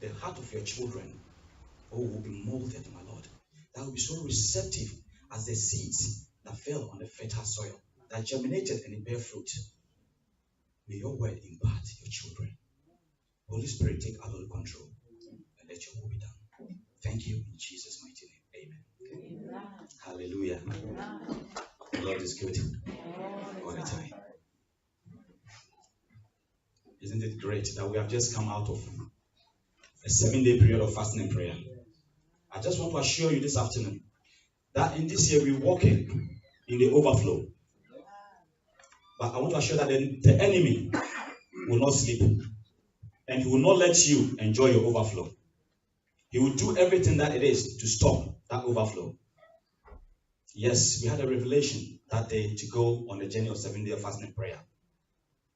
the heart of your children, will be molded, my Lord. That will be so receptive as the seeds that fell on the fertile soil, that germinated and it bear fruit. May your word impart your children. Holy Spirit, take absolute control and let your will be done. Thank you in Jesus' mighty name. Amen. Amen. Hallelujah. Amen. The Lord is good all the time. Isn't it great that we have just come out of a 7-day period of fasting and prayer? I just want to assure you this afternoon that in this year we're walking in the overflow. But I want to assure that the enemy will not sleep, and he will not let you enjoy your overflow. He will do everything that it is to stop that overflow. Yes, we had a revelation that day to go on the journey of 7 days of fasting and prayer,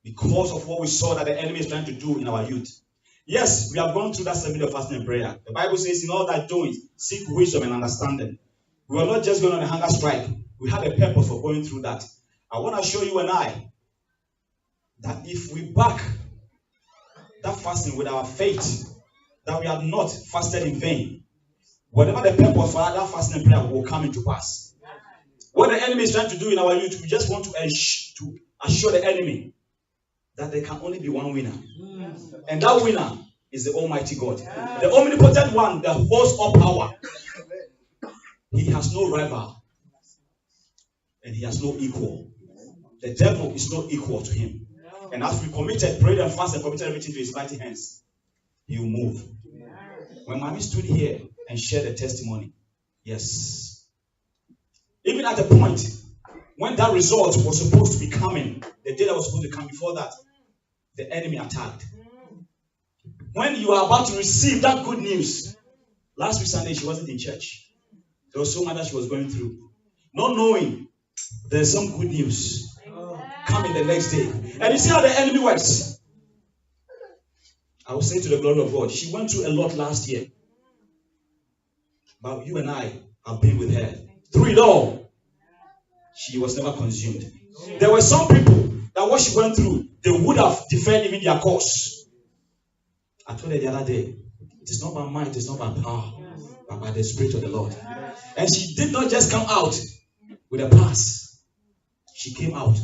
because of what we saw that the enemy is trying to do in our youth. Yes, we have gone through that 7 days of fasting and prayer. The Bible says, in all that doing, seek wisdom and understanding. We were not just going on a hunger strike. We had a purpose for going through that. I want to show you and I that if we back that fasting with our faith, that we have not fasted in vain, whatever the purpose for that fasting and prayer will come into pass. What the enemy is trying to do in our youth, we just want to assure the enemy that there can only be one winner. And that winner is the Almighty God. The omnipotent one that holds all power. He has no rival. And he has no equal. The devil is not equal to him. And as we committed, prayed and fasted and committed everything to his mighty hands, he will move. When Mommy stood here and shared a testimony, yes, even at the point when that result was supposed to be coming, the day that was supposed to come before that, the enemy attacked. When you are about to receive that good news, last week Sunday she wasn't in church. There was so much that she was going through, not knowing there's some good news coming the next day. And you see how the enemy works. I will say to the glory of God, she went through a lot last year, but you and I have been with her through it all. She was never consumed. There were some people that what she went through, they would have deferred even their course. I told her the other day, it is not by might, it is not by power, but by the Spirit of the Lord. And she did not just come out with a pass. She came out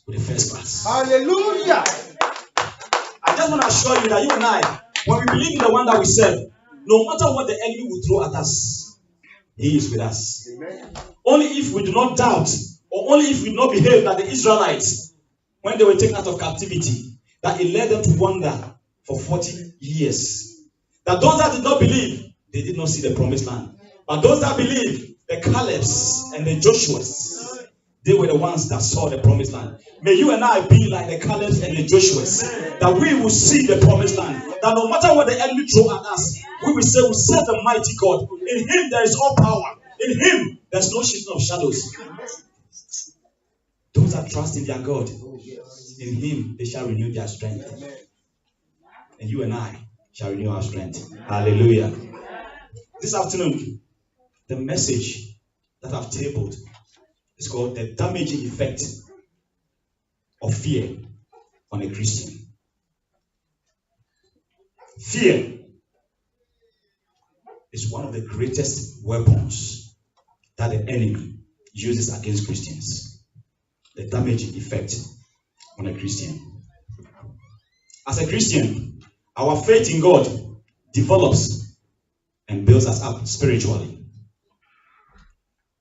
with the first class. Hallelujah! I just want to assure you that you and I, when we believe in the one that we serve, no matter what the enemy will throw at us, he is with us. Amen. Only if we do not doubt, or only if we do not behave like the Israelites when they were taken out of captivity, that it led them to wander for 40 years. That those that did not believe, they did not see the promised land. But those that believe, the Calebs and the Joshuas, they were the ones that saw the promised land. May you and I be like the Calebs and the Joshuas, that we will see the promised land. That no matter what the enemy throw at us, we will say, we serve the mighty God. In him there is all power. In him there is no shifting of shadows. Those that trust in their God, in him they shall renew their strength. And you and I shall renew our strength. Hallelujah. This afternoon, the message that I've tabled is called the damaging effect of fear on a Christian. Fear is one of the greatest weapons that the enemy uses against Christians. The damaging effect on a Christian. As a Christian, our faith in God develops and builds us up spiritually.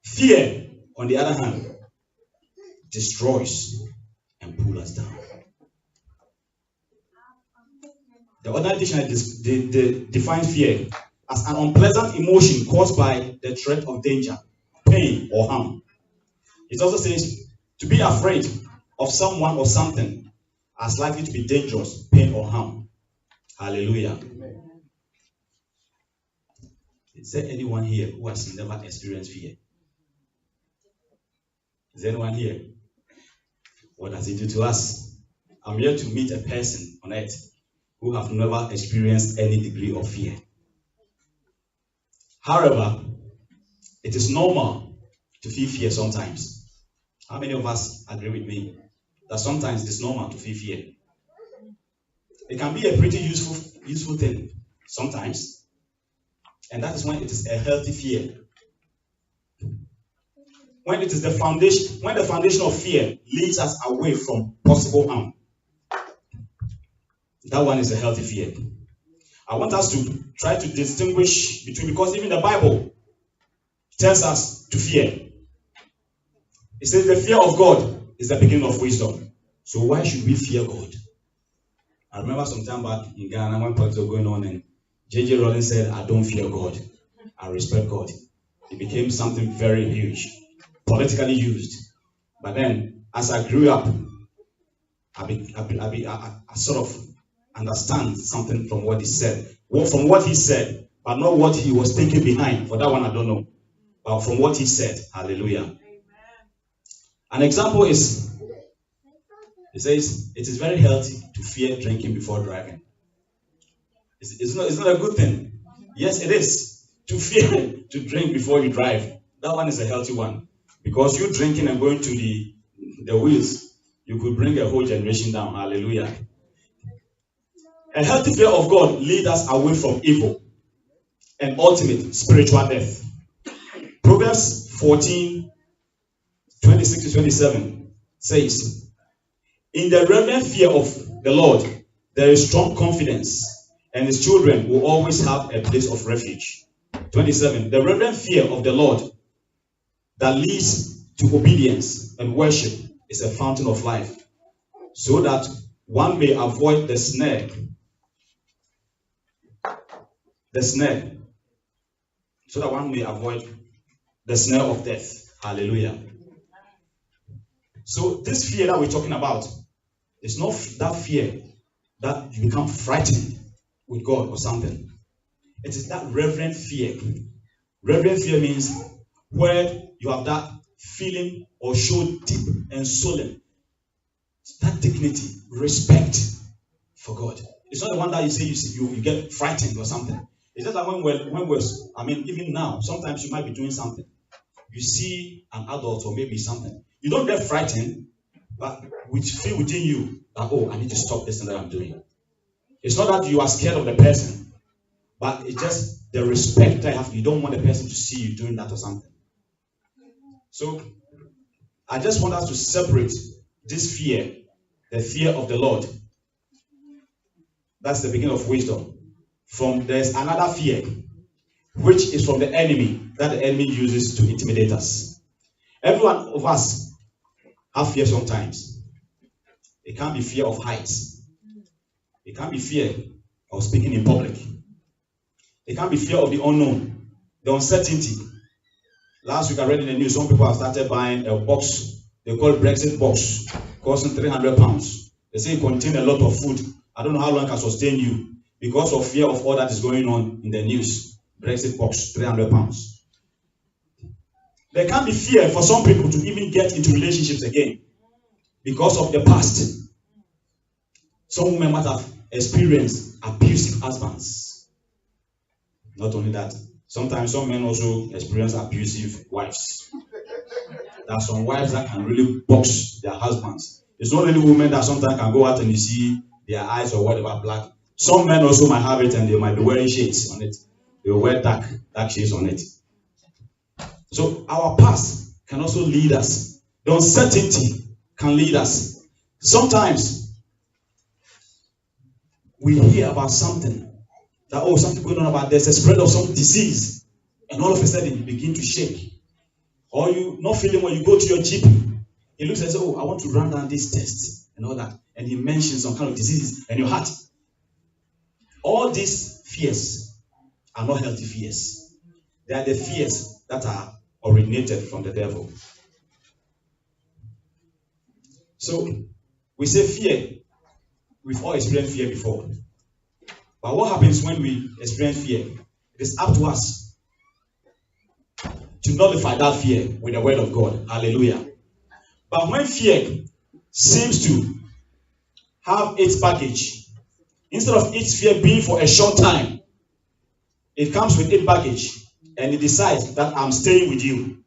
Fear, on the other hand, destroys and pulls us down. The other dictionary defines fear as an unpleasant emotion caused by the threat of danger, pain, or harm. It also says to be afraid of someone or something as likely to be dangerous, pain, or harm. Hallelujah. Amen. Is there anyone here who has never experienced fear? Is there anyone here? What does it do to us? I'm here to meet a person on earth who have never experienced any degree of fear. However, it is normal to feel fear sometimes. How many of us agree with me that sometimes it's normal to feel fear? It can be a pretty useful thing. sometimes. And that is when it is a healthy fear. When it is the foundation, when the foundation of fear leads us away from possible harm. That one is a healthy fear. I want us to try to distinguish between, because even the Bible tells us to fear. It says the fear of God is the beginning of wisdom. So why should we fear God? I remember some time back in Ghana when politics were going on and J.J. Rowling said, I don't fear God. I respect God. It became something very huge, politically used. But then as I grew up, I sort of understand something from what he said. Well, from what he said, but not what he was thinking behind. For that one, I don't know. But from what he said, hallelujah. Amen. An example is, it says, it is very healthy to fear drinking before driving. It's not a good thing. Yes, it is. To fear to drink before you drive. That one is a healthy one. Because you drinking and going to the wheels, you could bring a whole generation down. Hallelujah. A healthy fear of God leads us away from evil and ultimate spiritual death. Proverbs 14, 26 to 27 says, in the reverent fear of the Lord, there is strong confidence, and his children will always have a place of refuge. 27. The reverent fear of the Lord that leads to obedience and worship is a fountain of life, so that one may avoid the snare, so that one may avoid the snare of death. Hallelujah. So this fear that we're talking about is not that fear that you become frightened with God or something. It is that reverent fear. Reverent fear means where you have that feeling or show deep and solemn, that dignity, respect for God. It's not the one that you say you get frightened or something. It's just like when we're, even now, sometimes you might be doing something. You see an adult or maybe something. You don't get frightened, but we feel within you that, oh, I need to stop this thing that I'm doing. It's not that you are scared of the person, but it's just the respect that you have. You don't want the person to see you doing that or something. So I just want us to separate this fear, the fear of the Lord. That's the beginning of wisdom. From there's another fear, which is from the enemy, that the enemy uses to intimidate us. Every one of us have fear sometimes. It can't be fear of heights. It can't be fear of speaking in public. It can't be fear of the unknown, the uncertainty. Last week I read in the news, some people have started buying a box, they call it Brexit box, costing £300. They say it contains a lot of food. I don't know how long it can sustain you because of fear of all that is going on in the news. Brexit box, £300. There can be fear for some people to even get into relationships again because of the past. Some women might have experienced abusive husbands. Not only that, sometimes some men also experience abusive wives. There are some wives that can really box their husbands. It's not only women that sometimes can go out and you see their eyes or whatever black. Some men also might have it and they might be wearing shades on it. They will wear dark shades on it. So our past can also lead us. The uncertainty can lead us. Sometimes we hear about something that, oh, something going on about there's a spread of some disease, and all of a sudden you begin to shake. Or you not feeling when you go to your GP, he looks and says, oh, I want to run down this test and all that. And he mentions some kind of disease in your heart. All these fears are not healthy fears. They are the fears that are originated from the devil. So we say fear. We've all experienced fear before. But what happens when we experience fear? It is up to us to nullify that fear with the word of God. Hallelujah. But when fear seems to have its baggage, instead of its fear being for a short time, it comes with its baggage and it decides that I'm staying with you.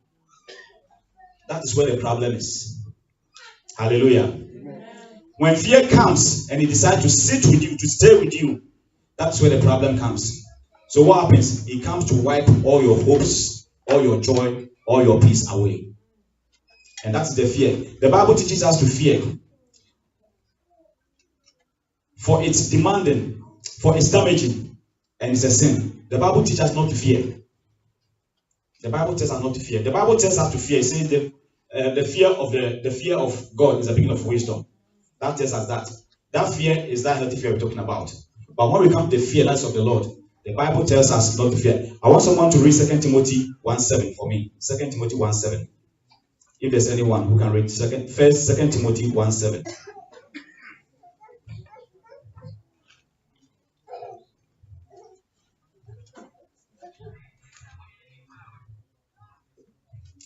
That is where the problem is. Hallelujah. When fear comes and it decides to sit with you, to stay with you, That's where the problem comes. So what happens? It comes to wipe all your hopes, all your joy, all your peace away. And that's the fear. The Bible teaches us to fear. For it's demanding, for it's damaging, and it's a sin. The Bible teaches us not to fear. The Bible tells us not to fear. The Bible tells us to fear. It says the fear of God is the beginning of wisdom. That tells us that. That fear is that not the fear we're talking about. But when we come to the fear that's of the Lord, the Bible tells us not to fear. I want someone to read 2 Timothy 1:7 for me. 2 Timothy 1:7. If there's anyone who can read 2 Timothy 1:7.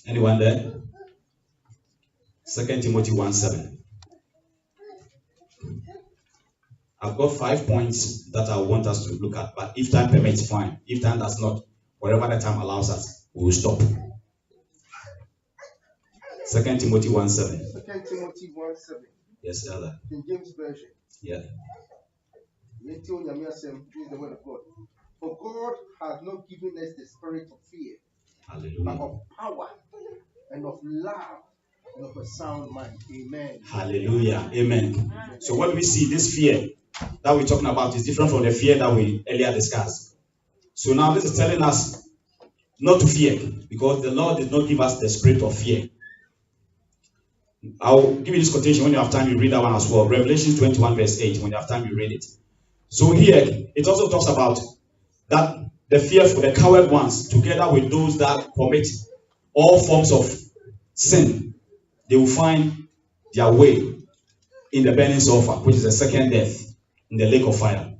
Anyone there? 2 Timothy 1:7. I've got 5 points that I want us to look at, but if time permits, fine. If time does not, wherever the time allows us, we will stop. 2 Timothy 1:7. 2 Timothy 1:7. Yes, Elder. King James Version. Yeah. This is the word of God. For God has not given us the spirit of fear, Hallelujah. but of power and of love and of a sound mind. Amen. Hallelujah. Amen. So what we see, this fear that we're talking about is different from the fear that we earlier discussed. So now this is telling us not to fear, because the Lord did not give us the spirit of fear. I'll give you this quotation. When you have time, you read that one as well. Revelation 21:8. When you have time, you read it. So here, it also talks about that the fearful, the coward ones, together with those that commit all forms of sin, they will find their way in the burning sulfur, which is the second death, in the lake of fire.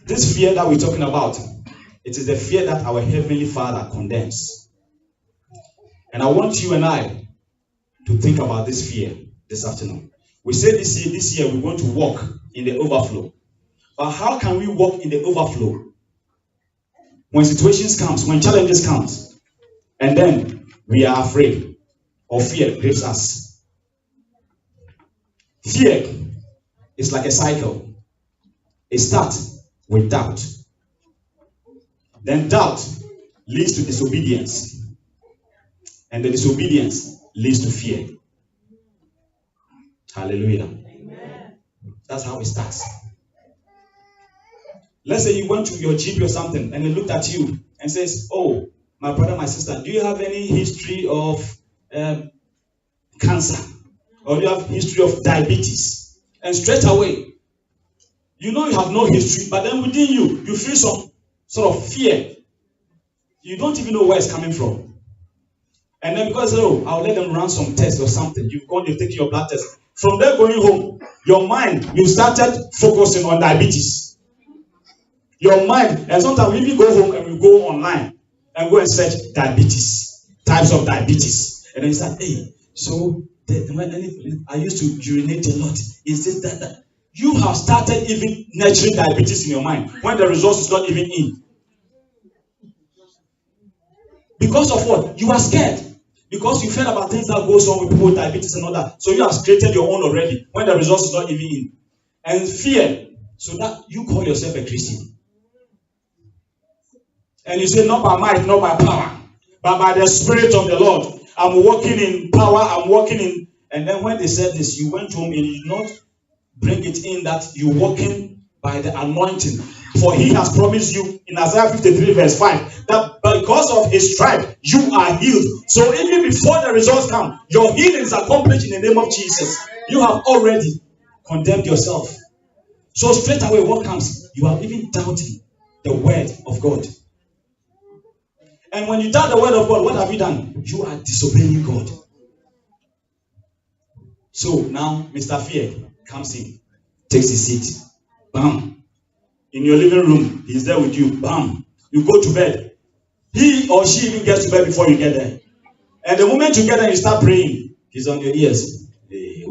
This fear that we're talking about, it is the fear that our Heavenly Father condemns. And I want you and I to think about this fear this afternoon. We say this year we're going to walk in the overflow. But how can we walk in the overflow when situations comes, when challenges comes, and then we are afraid or fear grips us? Fear is like a cycle. It starts with doubt. Then doubt leads to disobedience. And the disobedience leads to fear. Hallelujah. Amen. That's how it starts. Let's say you went to your GP or something and he looked at you and says, "Oh, my brother, my sister, do you have any history of cancer? Or do you have history of diabetes?" And straight away, you know you have no history, but then within you, you feel some sort of fear. You don't even know where it's coming from. And then because, I'll let them run some tests or something. You've gone, you've taken your blood test. From there going home, your mind, you started focusing on diabetes. Your mind, and sometimes we even go home and we go online and go and search diabetes, types of diabetes. And then you start, I used to urinate a lot. Is this that? You have started even nurturing diabetes in your mind when the result is not even in. Because of what? You are scared. Because you've heard about things that goes on with people with diabetes and all that. So you have created your own already when the result is not even in. And fear. So that you call yourself a Christian. And you say, not by might, not by power, but by the Spirit of the Lord. I'm walking in power, I'm walking in. And then when they said this, you went home and you did not bring it in that you're walking by the anointing. For he has promised you in Isaiah 53:5 that because of his stripe you are healed. So even before the results come, your healing is accomplished in the name of Jesus. You have already condemned yourself. So straight away what comes? You are even doubting the word of God. And when you doubt the word of God, what have you done? You are disobeying God. So now Mr. Fear comes in, takes his seat. Bam. In your living room, he's there with you. Bam. You go to bed. He or she even gets to bed before you get there. And the moment you get there, you start praying. He's on your ears. The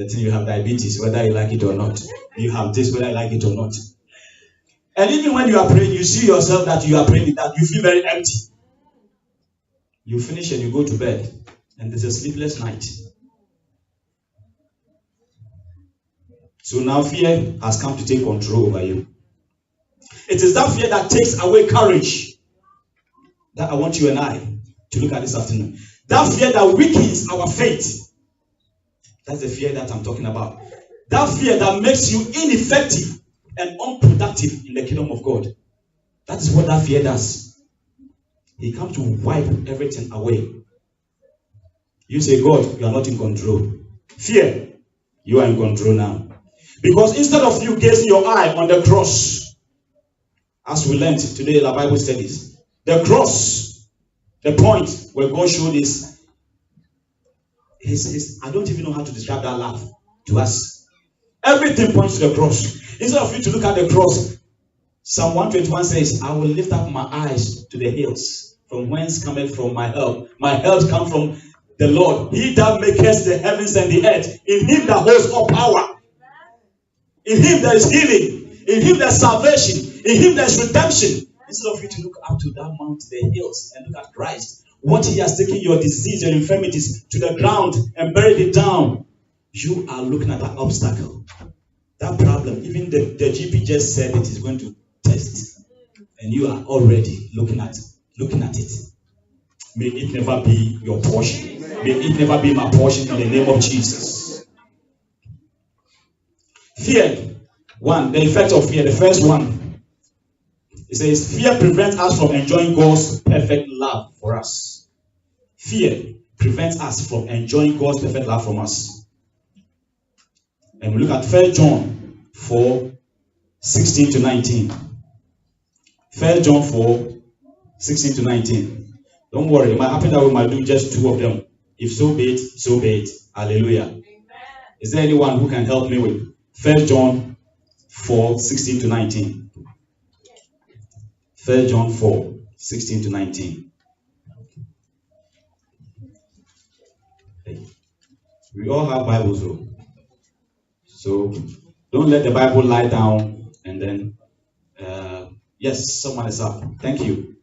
thing you have diabetes, whether you like it or not. You have this, whether you like it or not. And even when you are praying, you see yourself that you are praying that you feel very empty. You finish and you go to bed. And there's a sleepless night. So now fear has come to take control over you. It is that fear that takes away courage that I want you and I to look at this afternoon. That fear that weakens our faith. That's the fear that I'm talking about. That fear that makes you ineffective and unproductive in the kingdom of God. That is what that fear does. He comes to wipe everything away. You say, God, you are not in control. Fear, you are in control now. Because instead of you gazing your eye on the cross, as we learned today in our Bible studies, the cross, the point where God showed his I don't even know how to describe that love to us. Everything points to the cross. Instead of you to look at the cross, Psalm 121 says, I will lift up my eyes to the hills, from whence cometh from my help. My help comes from the Lord. He that maketh the heavens and the earth. In him that holds all power. In him there is healing. In him there is salvation. In him there is redemption. Instead of you to look up to that mount, the hills, and look at Christ, what he has taken your disease, your infirmities to the ground and buried it down, you are looking at that obstacle, that problem. Even the GP just said it is going to test, and you are already looking at it. May it never be your portion. May it never be my portion in the name of Jesus. Fear. One, the effect of fear. The first one, it says, fear prevents us from enjoying God's perfect love for us. Fear prevents us from enjoying God's perfect love from us. And we look at 1 John 4, 16 to 19. 1 John 4, 16 to 19. Don't worry, it might happen that we might do just two of them. If so be it, so be it. Hallelujah. Amen. Is there anyone who can help me with 1 John 4, 16 to 19? 1 John 4, 16 to 19. We all have Bibles, though. So don't let the Bible lie down and then, yes, someone is up. Thank you.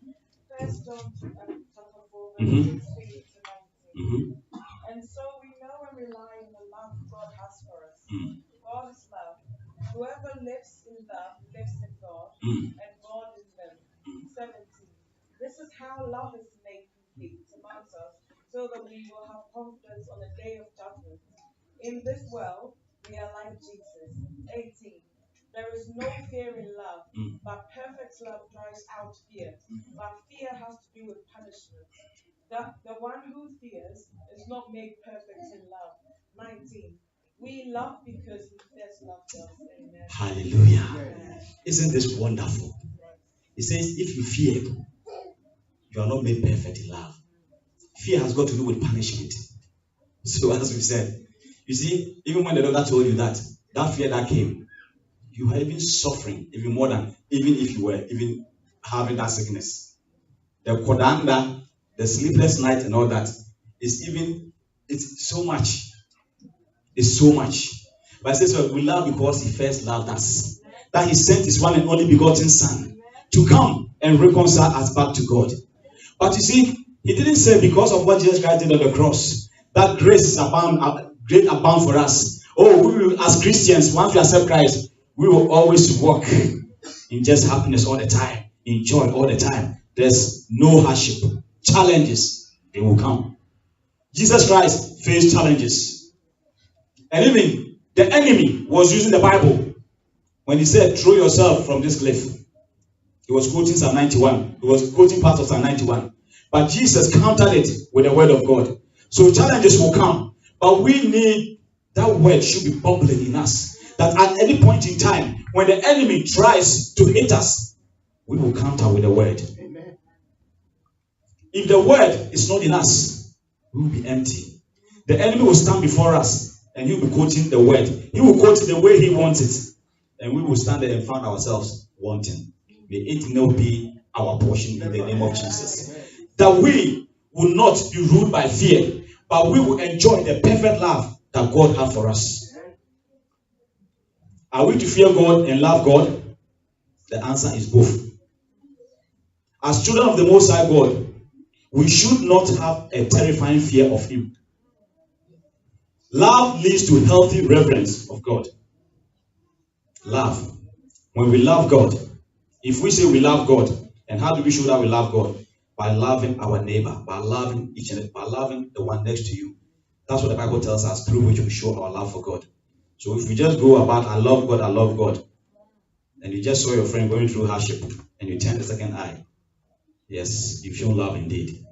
1 John chapter 4, verses 16 to 19. And so we know and rely on the love God has for us. God is love. Whoever lives in love lives in God, and God in them. 17. This is how love is made complete amongst us, so that we will have confidence on the day of judgment. In this world, we are like Jesus. 18. There is no fear in love, but perfect love drives out fear. But fear has to do with punishment. The one who fears is not made perfect in love. 19. We love because he first loved us. Amen. Hallelujah. Amen. Isn't this wonderful? It says, if you fear, you are not made perfect in love. Fear has got to do with punishment. So as we said, you see, even when the doctor told you that fear that came, you are even suffering even more than even if you were even having that sickness. The kodanga, the sleepless night and all that it's so much. It's so much. But it says, well, we love because he first loved us. That he sent his one and only begotten son to come and reconcile us back to God. But you see, he didn't say because of what Jesus Christ did on the cross, that grace is great abound for us. Oh, we will, as Christians, once we accept Christ, we will always walk in just happiness all the time, in joy all the time. There's no hardship. Challenges, they will come. Jesus Christ faced challenges. And even the enemy was using the Bible when he said, throw yourself from this cliff. He was quoting Psalm 91. He was quoting parts of Psalm 91. But Jesus countered it with the word of God. So challenges will come. But we need, that word should be bubbling in us. That at any point in time, when the enemy tries to hit us, we will counter with the word. Amen. If the word is not in us, we will be empty. The enemy will stand before us and he will be quoting the word. He will quote it the way he wants it. And we will stand there and find ourselves wanting. May it not be our portion in the name of Jesus. That we will not be ruled by fear, but we will enjoy the perfect love that God has for us. Are we to fear God and love God? The answer is both. As children of the Most High God, we should not have a terrifying fear of Him. Love leads to healthy reverence of God. Love. When we love God, if we say we love God, and how do we show that we love God? By loving our neighbor, by loving each other, by loving the one next to you. That's what the Bible tells us, through which we show our love for God. So if we just go about, I love God, and you just saw your friend going through hardship, and you turn the second eye, yes, you've shown love indeed.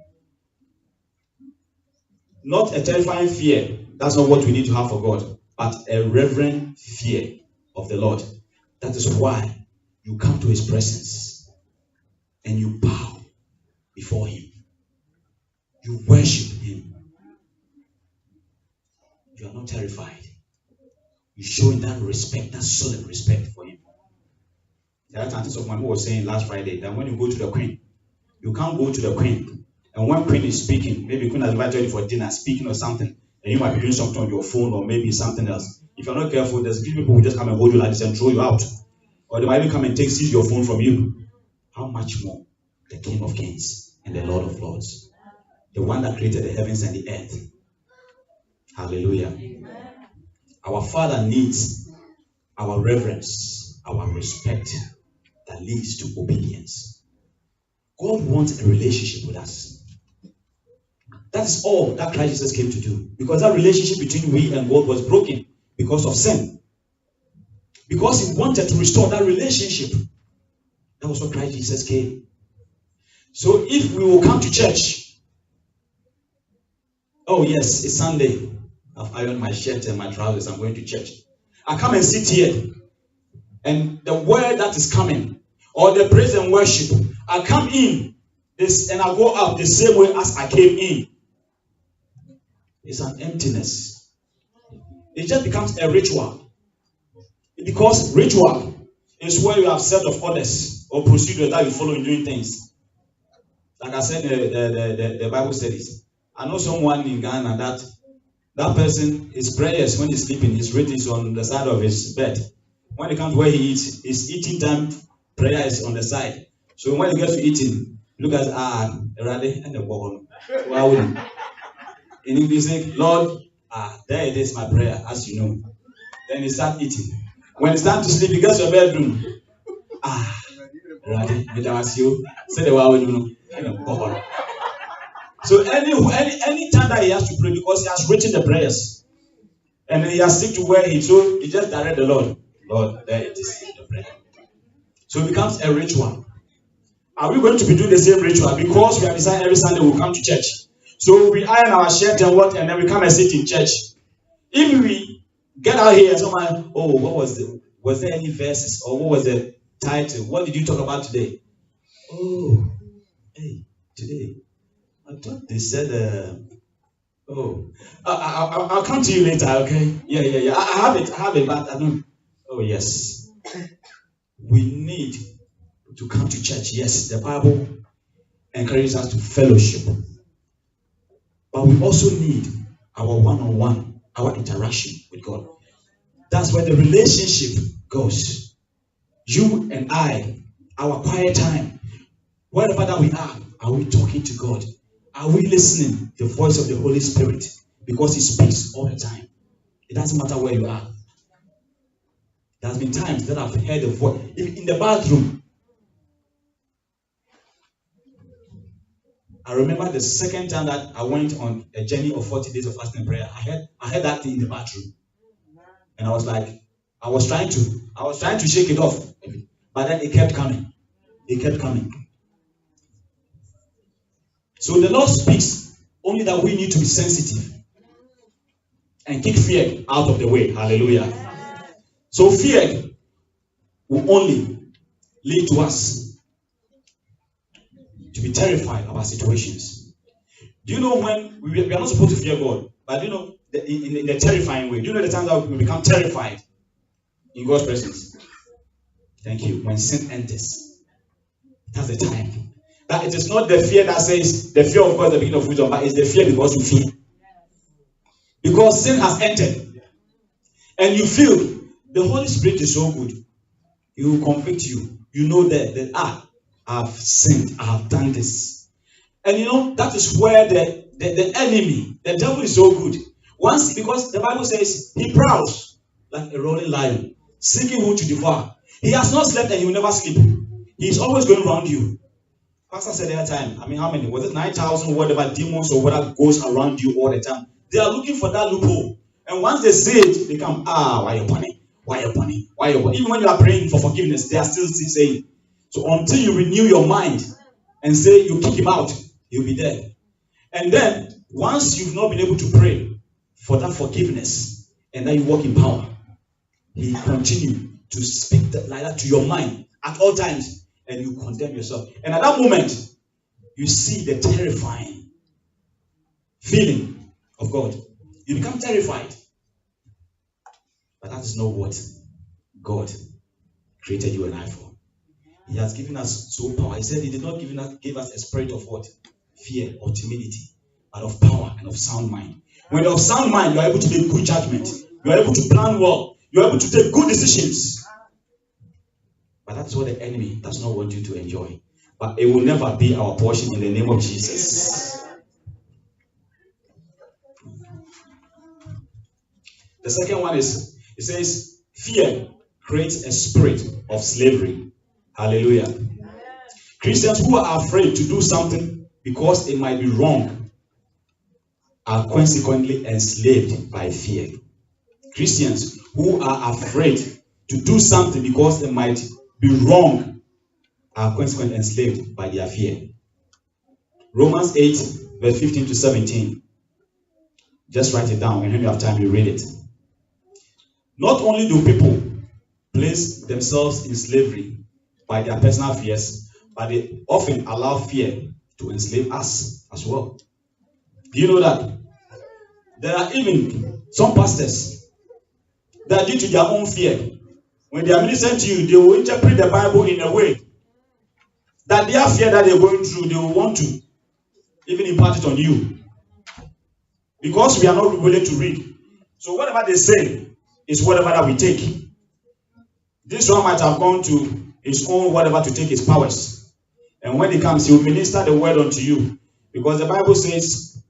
Not a terrifying fear, that's not what we need to have for God, but a reverent fear of the Lord. That is why you come to his presence and you bow before him. You worship him. You are not terrified. You show that respect, that solemn respect for him. The other auntie of mine was saying last Friday that when you go to the queen, you can't go to the queen. And when queen is speaking, maybe queen has invited you for dinner, speaking or something, and you might be doing something on your phone or maybe something else. If you're not careful, there's people who will just come and hold you like this and throw you out. Or they might even come and seize your phone from you. How much more the King of Kings and the Lord of Lords, the one that created the heavens and the earth. Hallelujah. Amen. Our Father needs our reverence, our respect that leads to obedience. God wants a relationship with us. That is all that Christ Jesus came to do. Because that relationship between we and God was broken because of sin. Because he wanted to restore that relationship. That was what Christ Jesus came. So if we will come to church, oh yes, it's Sunday. I've ironed my shirt and my trousers. I'm going to church. I come and sit here. And the word that is coming, or the praise and worship, I come in this and I go out the same way as I came in. It's an emptiness. It just becomes a ritual. Because ritual is where you have set of orders or procedures that you follow in doing things. Like I said, the Bible studies. I know someone in Ghana that person, his prayers when he's sleeping, his written is on the side of his bed. When it comes to where he eats, his eating time prayer is on the side. So when he gets to eating, look at Raleigh and the ball. In English, say, Lord, there it is, my prayer, as you know. Then he starts eating. When it's time to sleep, he gets to your bedroom. Raleigh, say the wow. So any time that he has to pray, because he has written the prayers, and he has stick to where he just direct the Lord. Lord, there it is, the prayer. So it becomes a ritual. Are we going to be doing the same ritual? Because we have decided every Sunday we'll come to church. So we iron our shirt and what, and then we come and sit in church. If we get out here and someone, was there any verses, or what was the title? What did you talk about today? Oh, hey, today. I thought they said, I'll come to you later, okay? Yeah. I have it, but I don't. Oh, yes. We need to come to church. Yes, the Bible encourages us to fellowship. But we also need our one-on-one, our interaction with God. That's where the relationship goes. You and I, our quiet time, wherever that we are we talking to God? Are we listening to the voice of the Holy Spirit? Because he speaks all the time. It doesn't matter where you are. There has been times that I've heard a voice in the bathroom. I remember the second time that I went on a journey of 40 days of fasting and prayer. I heard that thing in the bathroom. And I was like, I was trying to shake it off. But then it kept coming. It kept coming. So the Lord speaks, only that we need to be sensitive and kick fear out of the way. Hallelujah. So fear will only lead to us to be terrified about situations. Do you know when we are not supposed to fear God, but do you know in the terrifying way? Do you know the time that we become terrified in God's presence? Thank you. When sin enters, that's the time. That it is not the fear that says the fear of God is the beginning of wisdom, but it's the fear because you fear. Because sin has entered. And you feel the Holy Spirit is so good. He will convict you. You know that I have sinned, I have done this. And you know, that is where the enemy, the devil is so good. Because the Bible says he prowls like a roaring lion. seeking who to devour. He has not slept and he will never sleep. He is always going around you. Pastor said that time, how many? Was it 9,000 whatever demons or whatever goes around you all the time? They are looking for that loophole. And once they see it, they come, why you bunny? Why you bunny? Why you bunny? Even when you are praying for forgiveness, they are still saying. So until you renew your mind and say you kick him out, he'll be there. And then, once you've not been able to pray for that forgiveness and then you walk in power, he continue to speak like that to your mind at all times and you condemn yourself. And at that moment, you see the terrifying feeling of God. You become terrified. But that is not what God created you and I for. He has given us soul power. He said he did not give us a spirit of what? Fear or timidity, but of power and of sound mind. When you're of sound mind, you are able to make good judgment. You are able to plan well. You are able to take good decisions. But that's what the enemy does not want you to enjoy. But it will never be our portion in the name of Jesus. The second one is, it says, fear creates a spirit of slavery. Hallelujah. Christians who are afraid to do something because it might be wrong are consequently enslaved by fear. Christians who are afraid to do something because it might be wrong are consequently enslaved by their fear. Romans 8, verse 15 to 17. Just write it down, and when you have time, you read it. Not only do people place themselves in slavery by their personal fears, but they often allow fear to enslave us as well. Do you know that? There are even some pastors that due to their own fear, when they are ministering to you, they will interpret the Bible in a way that their fear that they're going through, they will want to even impart it on you. Because we are not willing to read. So whatever they say is whatever that we take. This one might have gone to his own whatever to take his powers. And when he comes, he will minister the word unto you. Because the Bible says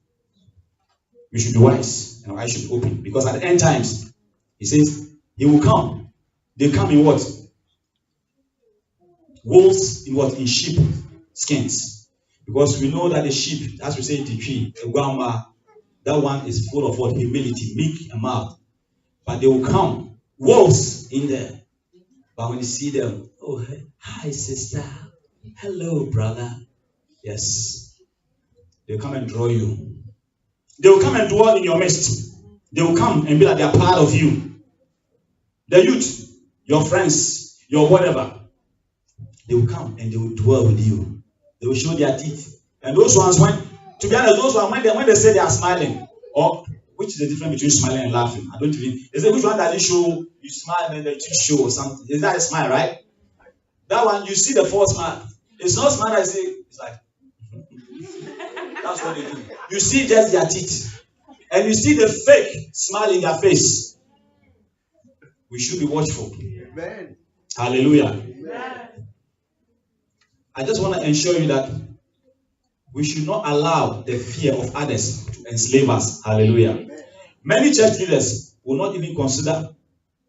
we should be wise and our eyes should be open. Because at the end times, he says he will come. They come in what? Wolves in what? In sheep skins. Because we know that the sheep, as we say in the tree, the Gwama, that one is full of what? Humility, meek and mild. But they will come, wolves in there. But when you see them, oh, hi sister, hello brother. Yes. They'll come and draw you. They will come and dwell in your midst. They will come and be like they are part of you. The youth, your friends, your whatever. They will come and they will dwell with you. They will show their teeth. And those ones, to be honest, those ones, when they say they are smiling, or which is the difference between smiling and laughing? I don't even. Is it which one that you show? You smile and then you show or something. Is that a smile, right? That one, you see the false smile. It's not smile. I say it's like that's what they do. You see just their teeth, and you see the fake smile in their face. We should be watchful. Amen. Hallelujah. Amen. I just want to ensure you that we should not allow the fear of others to enslave us. Hallelujah. Amen. Many church leaders will not even consider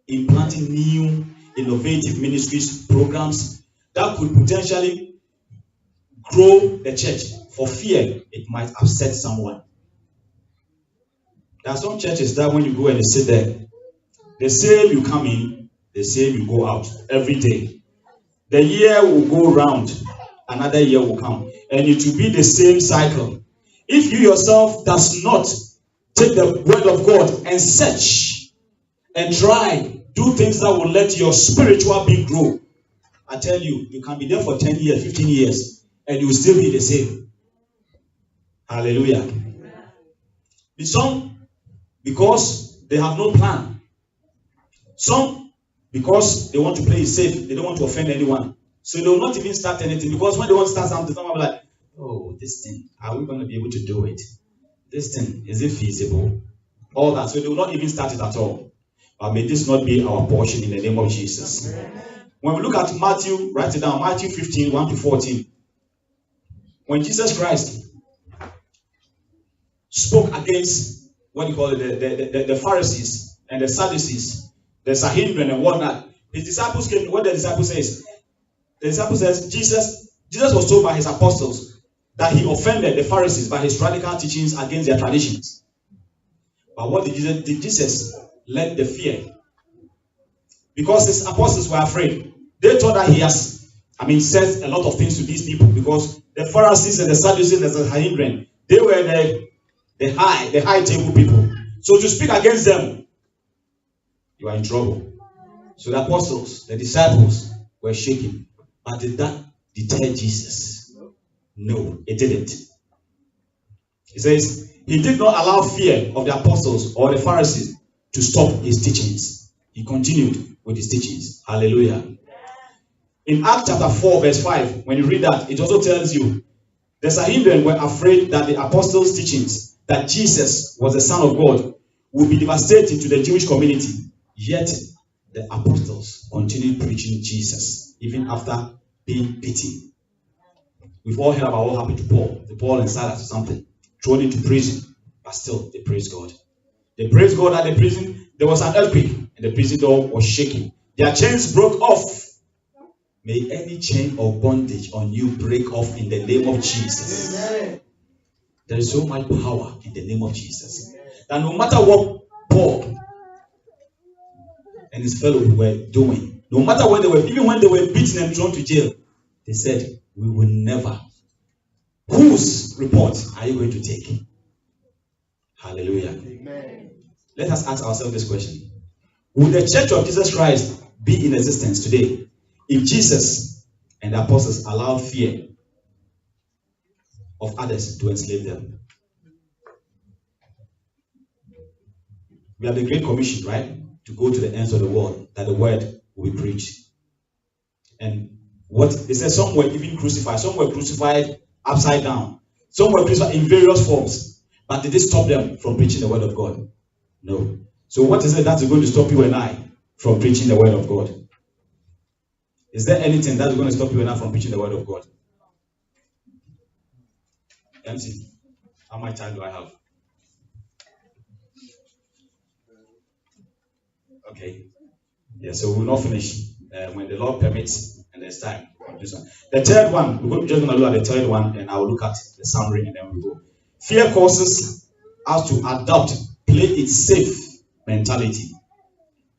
implanting new, innovative ministries, programs that could potentially grow the church for fear it might upset someone. There are some churches that when you go and you sit there, the same you come in, the same you go out every day. The year will go round, another year will come, and it will be the same cycle. If you yourself does not take the word of God and search and try, do things that will let your spiritual being grow, I tell you, you can be there for 10 years, 15 years, and you will still be the same. Hallelujah. Some, because they have no plan. Some, because they want to play it safe, they don't want to offend anyone. So they will not even start anything. Because when they want to start something, someone will be like, oh, this thing, are we going to be able to do it? This thing, is it feasible? All that. So they will not even start it at all. But may this not be our portion in the name of Jesus. Amen. When we look at Matthew, write it down, Matthew 15, 1 to 14. When Jesus Christ spoke against, what do you call it, the Pharisees and the Sadducees, the Sanhedrin and whatnot, His disciples came. What the disciple says? The disciple says Jesus was told by his apostles that he offended the Pharisees by his radical teachings against their traditions. But what did Jesus? Did Jesus let the fear? Because his apostles were afraid. They thought that he has, said a lot of things to these people, because the Pharisees and the Sadducees and the Sanhedrin, they were the high table people. So to speak against them, you are in trouble. So the apostles, the disciples were shaking. But did that deter Jesus? No, it didn't. He says he did not allow fear of the apostles or the Pharisees to stop his teachings. He continued with his teachings. Hallelujah. In Acts chapter 4 verse 5, when you read that, it also tells you the Sanhedrin were afraid that the apostles' teachings that Jesus was the Son of God would be devastating to the Jewish community. Yet the apostles continued preaching Jesus even after being beaten. We've all heard about what happened to Paul and Silas or something, thrown into prison, but still they praised God. They praised God at the prison. There was an earthquake and the prison door was shaking. Their chains broke off. May any chain of bondage on you break off in the name of Jesus. Amen. There is so much power in the name of Jesus that no matter what Paul and his fellows were doing, no matter what they were, even when they were beaten and thrown to jail, they said, we will never. Whose report are you going to take? Hallelujah. Amen. Let us ask ourselves this question. Will the Church of Jesus Christ be in existence today if Jesus and the apostles allowed fear of others to enslave them? We have the Great Commission, right? To go to the ends of the world, that the word will be preached. And what they said, some were even crucified, some were crucified upside down, some were crucified in various forms. But did it stop them from preaching the word of God? No. So what is it that's going to stop you and I from preaching the word of God? Is there anything that's going to stop you and I from preaching the word of God? MC, how much time do I have? Okay. Yeah, so we will not finish when the Lord permits and there's time. The third one, we're just going to look at the third one and I'll look at the summary and then we'll go. Fear causes us to adopt play it safe mentality.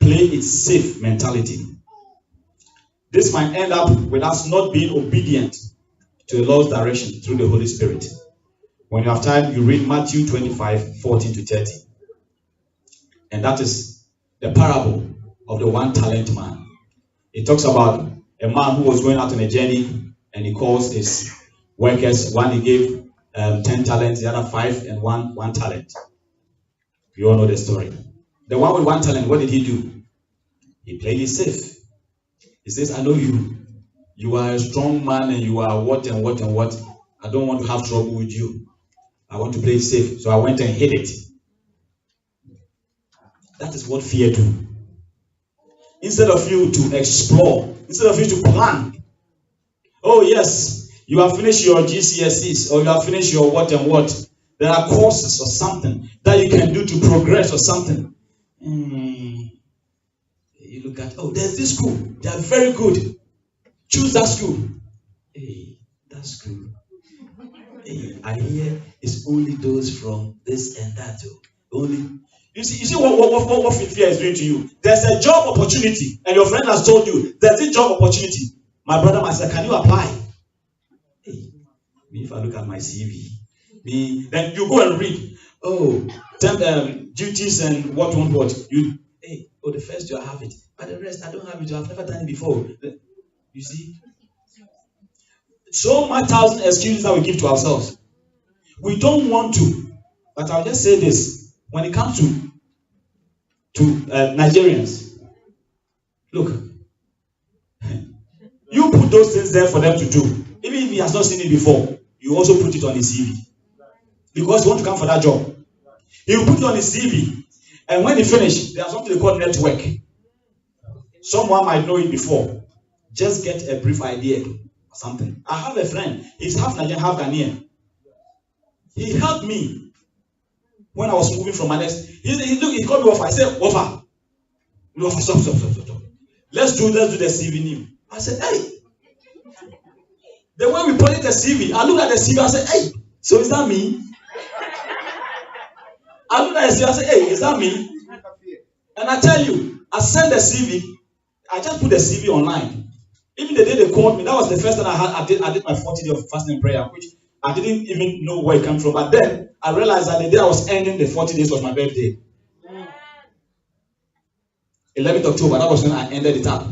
Play it safe mentality. This might end up with us not being obedient to the Lord's direction through the Holy Spirit. When you have time, you read Matthew 25, 14 to 30. And that is the parable of the 1 talent man. It talks about a man who was going out on a journey and he calls his workers. One he gave 10 talents, the other 5, and one talent. You all know the story. The one with 1 talent, what did he do? He played it safe. He says, I know you. You are a strong man and you are what and what and what. I don't want to have trouble with you. I want to play it safe. So I went and hid it. That is what fear do. Instead of you to explore, instead of you to plan. Oh yes, you have finished your GCSEs or you have finished your what and what. There are courses or something that you can do to progress or something. You look at, there's this school. They are very good. Choose that school. Hey, that school. Hey, I hear it's only those from this and that. Only. You see what fear is doing to you. There's a job opportunity, and your friend has told you there's a job opportunity. My brother, my sister, can you apply? Hey, me if I look at my CV, then you go and read. Duties and what. You the first you have it, but the rest I don't have it. I've never done it before. You see, so much thousand excuses that we give to ourselves. We don't want to, but I'll just say this. When it comes to Nigerians, look, you put those things there for them to do. Even if he has not seen it before, you also put it on his CV. Because you want to come for that job. He will put it on his CV. And when he finishes, there's something they call network. Someone might know it before. Just get a brief idea or something. I have a friend. He's half Nigerian, half Ghanaian. He helped me. When I was moving from my next, he called me Wafa. I said, Wafa, stop. let's do the CV new. I said, hey. The way we put it the CV, I look at the CV, I said, hey, so is that me? I look at the CV, I said, hey, is that me? And I tell you, I sent the CV, I just put the CV online. Even the day they called me, that was the first time I did my 40 days of fasting and prayer, which I didn't even know where it came from. But then I realized that the day I was ending the 40 days was my birthday. 11th October, that was when I ended it up.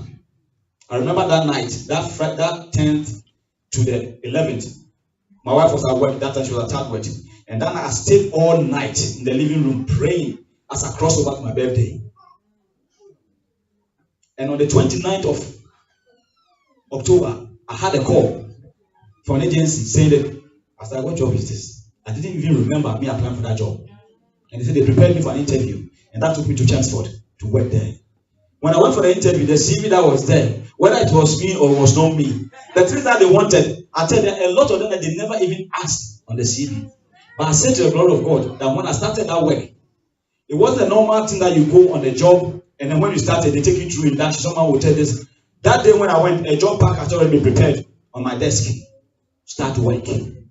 I remember that night, that 10th to the 11th. My wife was at work, that time she was at work. And then I stayed all night in the living room praying as I crossed over to my birthday. And on the 29th of October, I had a call from an agency saying that, I said, what job is this? I didn't even remember me applying for that job. And they said they prepared me for an interview. And that took me to Chelmsford to work there. When I went for the interview, the CV that was there, whether it was me or it was not me, the things that they wanted, I tell them, a lot of them that they never even asked on the CV. But I said to the glory of God that when I started that work, it was the normal thing that you go on the job, and then when you started, they take you through induction. Someone will tell this. That day when I went, a job pack had already been prepared on my desk. Start working.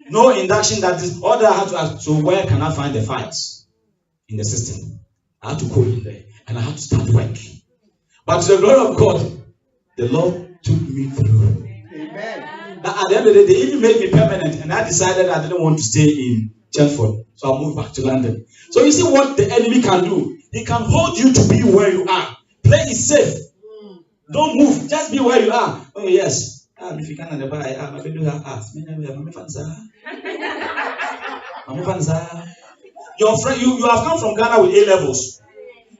No induction, that is all that I had to ask. So where can I find the files in the system? I had to go in there and I had to start working. But to the glory of God, the Lord took me through. Amen. Now, at the end of the day, they even made me permanent, and I decided I didn't want to stay in Chelmsford, so I moved back to London. So you see what the enemy can do? He can hold you to be where you are. Play it safe. Don't move. Just be where you are. Oh yes. If you can buy, maybe do that. Your friend, you have come from Ghana with A levels.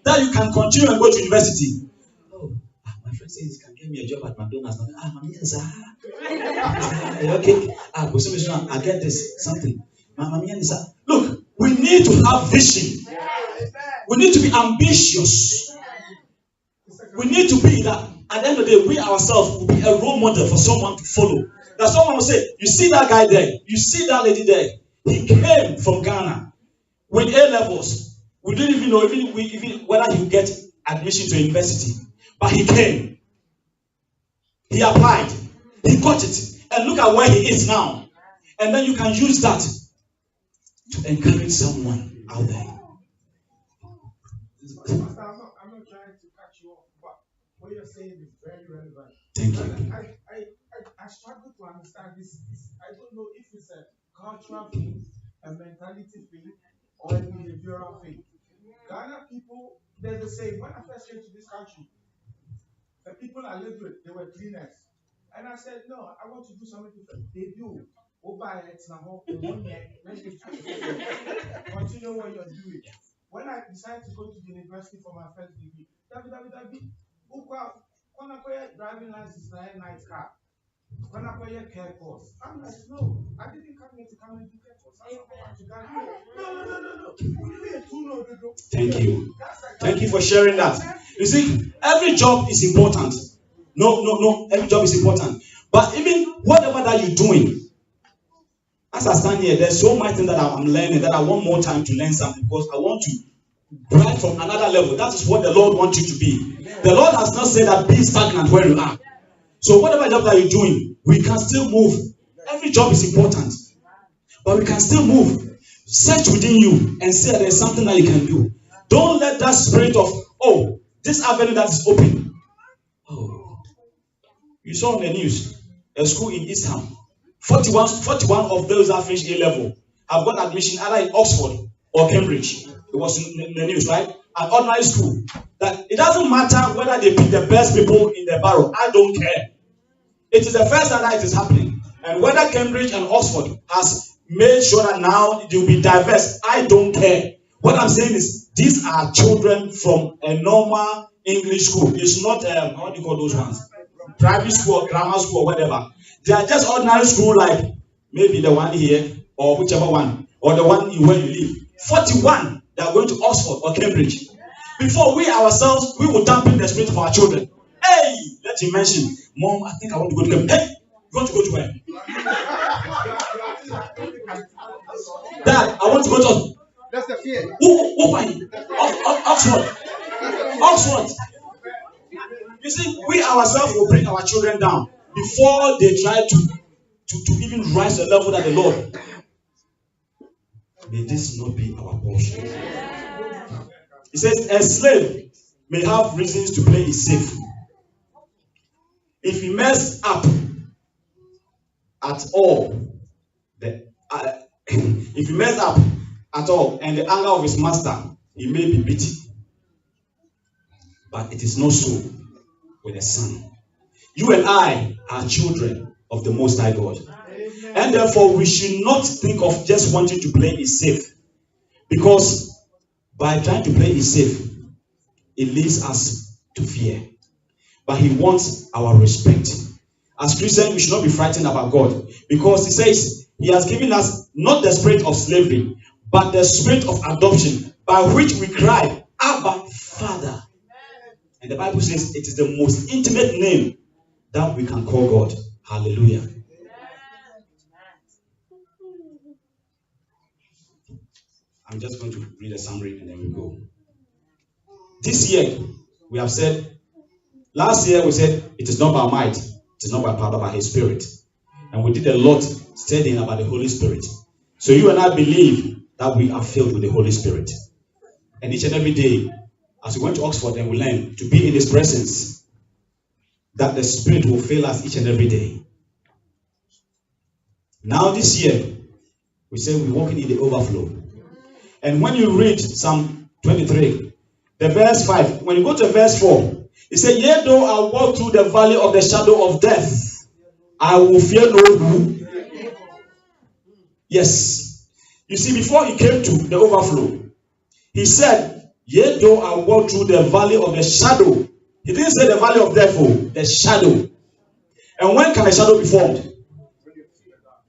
That you can continue and go to university. Oh, my friend says he can give me a job at McDonald's. Okay. I get this something. Look, we need to have vision. We need to be ambitious. We need to be that. At the end of the day, we ourselves will be a role model for someone to follow. That someone will say, you see that guy there, you see that lady there. He came from Ghana with A levels. We didn't even know even whether he would get admission to university. But he came. He applied. He got it. And look at where he is now. And then you can use that to encourage someone out there. I'm not trying to cut you off, but what you're saying is very relevant. Thank you. I struggle to understand this. I don't know if it's a cultural thing, a mentality thing, or a behavioral thing. Ghana people, they're the same. When I first came to this country, the people I lived with, they were cleaners. And I said, no, I want to do something different. They do. Continue what you're doing. When I decided to go to the university for my first degree, driving license, night car. When I got your care course, I'm like, no, I didn't come here to come and do care course. No. Thank you. Thank you for sharing that. You see, every job is important. No, every job is important. But even whatever that you're doing, as I stand here, there's so much thing that I'm learning that I want more time to learn something because I want to rise from another level. That is what the Lord wants you to be. The Lord has not said that be stagnant where you are. So whatever job that you're doing, we can still move. Every job is important. But we can still move. Search within you and see that there's something that you can do. Don't let that spirit of, oh, this avenue that is open. Oh, you saw on the news, a school in Eastham. 41 of those that finished A level have got admission either in Oxford or Cambridge. It was in the news, right? An ordinary school. That it doesn't matter whether they pick the best people in the barrel. I don't care. It is the first time that it is happening. And whether Cambridge and Oxford has made sure that now it will be diverse, I don't care. What I'm saying is these are children from a normal English school. It's not, how do you call those ones? Private school, grammar school, or whatever. They are just ordinary school like maybe the one here or whichever one, or the one where you live. 41, they are going to Oxford or Cambridge. Before we ourselves, we will dampen the spirit of our children. Hey, let you mention, Mom, I think I want to go to Cambridge. Hey, you want to go to where? Dad, I want to go to. That's the fear. Who Oxford. Oxford. You see, we ourselves will bring our children down before they try to even rise to the level that the Lord. May this not be our portion. He says, a slave may have reasons to play it safe. If he mess up at all, if he mess up at all, and the anger of his master, he may be beaten. But it is not so with a son. You and I are children of the Most High God. And therefore, we should not think of just wanting to play it safe. Because by trying to play it safe, it leads us to fear. But he wants our respect. As Christians, we should not be frightened about God. Because he says, he has given us not the spirit of slavery, but the spirit of adoption, by which we cry, Abba, Father. And the Bible says it is the most intimate name that we can call God. Hallelujah. I'm just going to read a summary and then we go. This year, we have said, last year we said, it is not by might, it is not by power, but by his spirit. And we did a lot studying about the Holy Spirit. So you and I believe that we are filled with the Holy Spirit. And each and every day, as we went to Oxford and we learned to be in his presence, that the Spirit will fill us each and every day. Now this year, we say we're walking in the overflow. And when you read Psalm 23, the verse 5, when you go to verse 4, it says, yea, though I walk through the valley of the shadow of death, I will fear no evil. Yes. You see, before he came to the overflow, he said, yea, though I walk through the valley of the shadow. He didn't say the valley of death, the shadow. And when can a shadow be formed?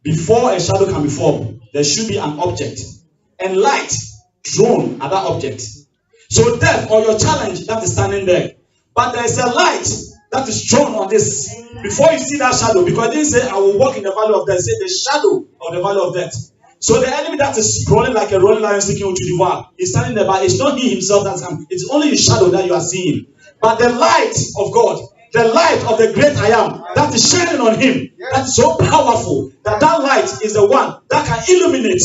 Before a shadow can be formed, there should be an object and light thrown at that object. So death or your challenge that is standing there. But there is a light that is thrown on this. Before you see that shadow, because it didn't say I will walk in the valley of death, it said the shadow of the valley of death. So the enemy that is rolling like a rolling lion seeking to devour is standing there, but it's not he himself that's coming. It's only the shadow that you are seeing. But the light of God, the light of the great I am, that is shining on him, that is so powerful that light is the one that can illuminate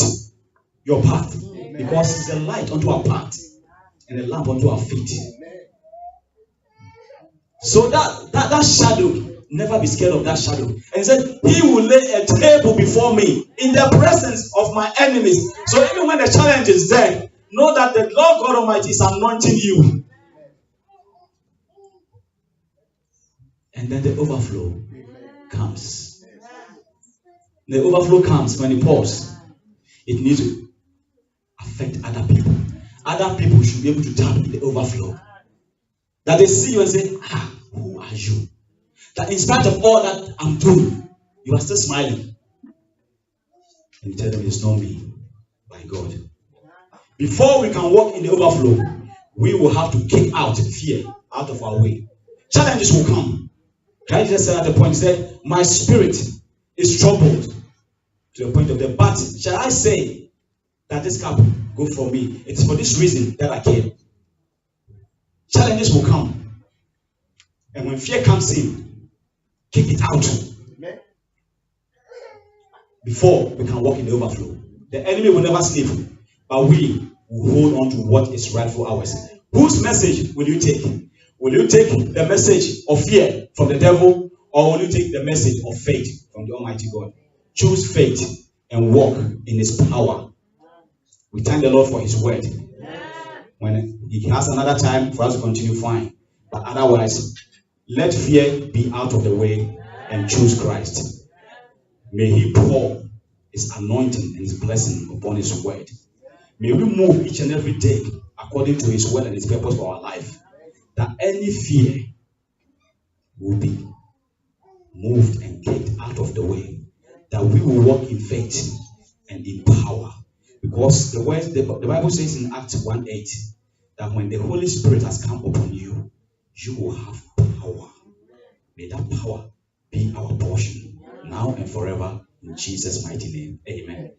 your path. Because it's a light unto our path and a lamp unto our feet. So that shadow, never be scared of that shadow. And he said, he will lay a table before me in the presence of my enemies. So even when the challenge is there, know that the Lord God Almighty is anointing you. And then the overflow comes. The overflow comes when it pours. It needs to affect other people. Other people should be able to tap in the overflow. That they see you and say, who are you? That in spite of all that I'm doing, you are still smiling. And you tell them it's not me, by God. Before we can walk in the overflow, we will have to kick out fear out of our way. Challenges will come. Christ just said at the point, he said, my spirit is troubled to the point of death. But shall I say that this cup go for me? It is for this reason that I came. Challenges will come. And when fear comes in, kick it out. Before we can walk in the overflow. The enemy will never sleep. But we will hold on to what is rightful ours. Whose message will you take? Will you take the message of fear from the devil, or will you take the message of faith from the Almighty God? Choose faith and walk in his power. We thank the Lord for his word. When he has another time for us to continue, fine. But otherwise, let fear be out of the way and choose Christ. May he pour his anointing and his blessing upon his word. May we move each and every day according to his word and his purpose for our life. That any fear will be moved and kicked out of the way. That we will walk in faith and in power. Because the Bible says in Acts 1:8 that when the Holy Spirit has come upon you, you will have power. May that power be our portion now and forever in Jesus' mighty name. Amen.